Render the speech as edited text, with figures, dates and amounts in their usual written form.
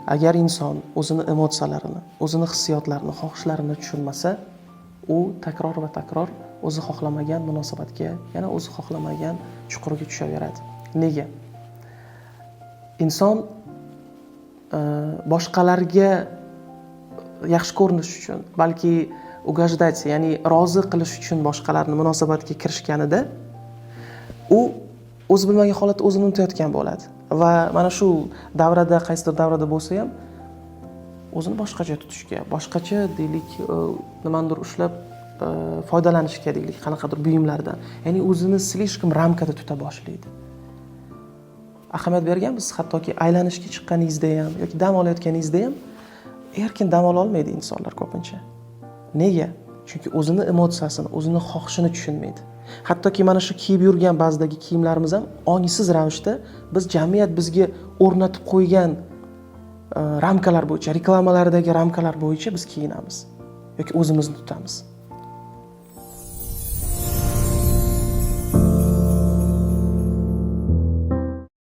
Agar inson o'zini emotsiyalarini, o'zini hissiyotlarini, xohishlarini tushunmasa, u takror va takror o'zi xohlamagan munosabatga, yana o'zi xohlamagan chuqurga tushaveradi. Nega? Inson boshqalarga yaxshi ko'rinish uchun, balki ugajdat, ya'ni rozi qilish uchun boshqalarni munosabatga kirishganida, u o'zi bilmagan holatda o'zini unutayotgan bo'ladi va mana shu davrada, qaysidir davrada bo'lsa ham o'zini boshqacha tutishga, boshqacha deylik, nimanidir ushlab foydalanishga deylik, qanaqadir buyumlardan, ya'ni o'zini slishkom ramkada tuta boshlaydi. Ahamiyat berganmiz, hattoki aylanishga chiqqaningizda ham yoki dam olayotganingizda ham erkin dam ola olmaydi insonlar ko'pincha. Nega? Chunki o'zini emotsiyasini, o'zini xohishini tushunmaydi. Hattoki mana shu kiyib yurgan ba'zidagi kiyimlarimiz ham ongsiz ravishda biz jamiyat bizga o'rnatib qo'ygan ramkalar bo'yicha, reklamalardagi ramkalar bo'yicha biz kiyinamiz yoki o'zimizni tutamiz.